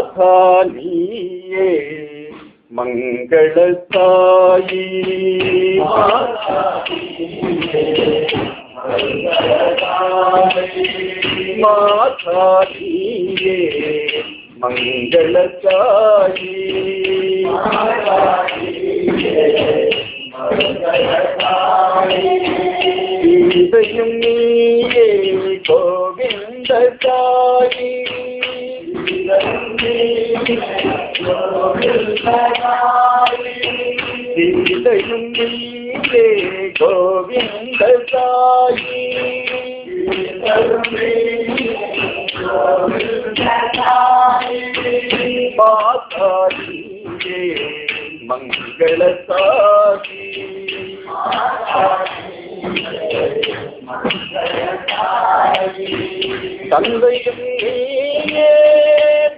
माता नीये मंगलसाई माता नीये मंगलसाई இதையும் நீயே கோவிந்த சாயி இதையும் நீயே கோவிந்த சாயி மாதா நீயே मंगल साई तंदैयुम नीये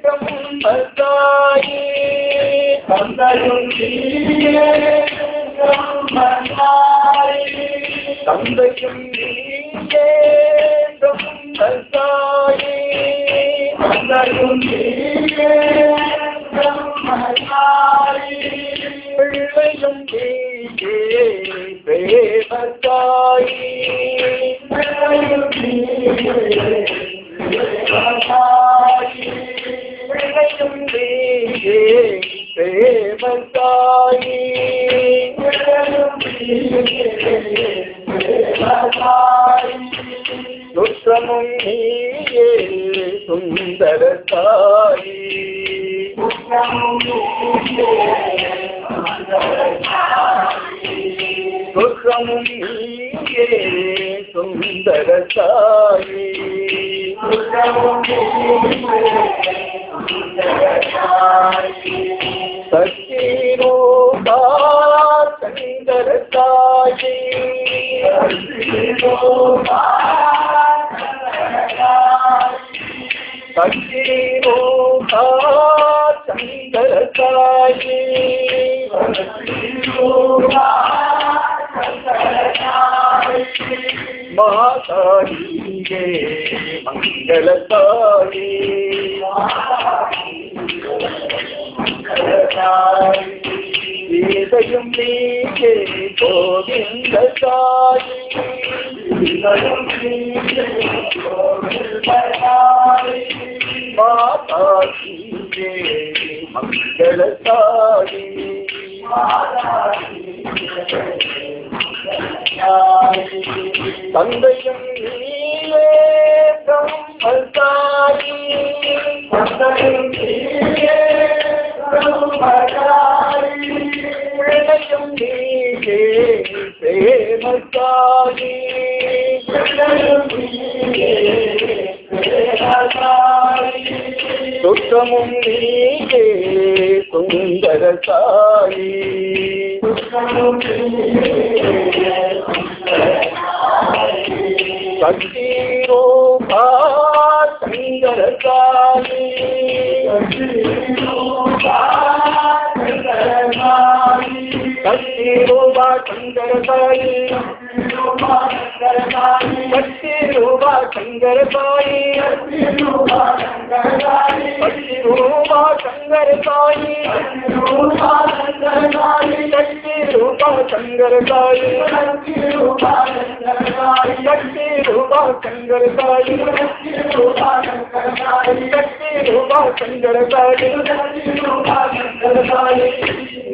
ब्रह्मसाई तंदैयुम नीये ब्रह्मसाई तंदैयुम नीये ब्रह्मसाई तंदैयुम नीये ब्रह्मसाई பிள்ளையும் நீயே தேவதாயி பிள்ளையும் நீயே தேவதாயி பிள்ளையும் நீயே தேவதாயி பிள்ளையும் நீயே தேவதாயி சுற்றமும் நீயே சுந்தரதாயி சுற்றமும் நீயே சுற்றமும் நீயே சுந்தரசாயி சக்திரூபா சங்கரசாயி சக்திரூபா சங்கரசாயி माता नीये मंगलसाई இதையும் நீயே கோவிந்த சாயி மாதா நீயே मंगलसाई தந்தையும் நீயே பிரம்மசாயி தந்தையும் நீயே பிரம்மசாயி பிள்ளையும் நீயே பிரேமசாயி பிள்ளையும் நீயே பிரேமசாயி சுற்றமும் நீயே சுந்தரசாயி சுற்றமும் நீயே சக்திரூபா சங்கரசாயி சக்திரூபா சங்கரசாயி சக்திரூபா சங்கரசாயி சக்திரூபா சங்கரசாயி சக்திரூபா சங்கரசாயி சக்திரூபா சங்கரசாயி शक्ति रूपा शंकर साई शक्ति रूपा शंकर साई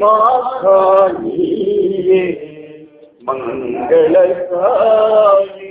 माता नीये मंगल साई।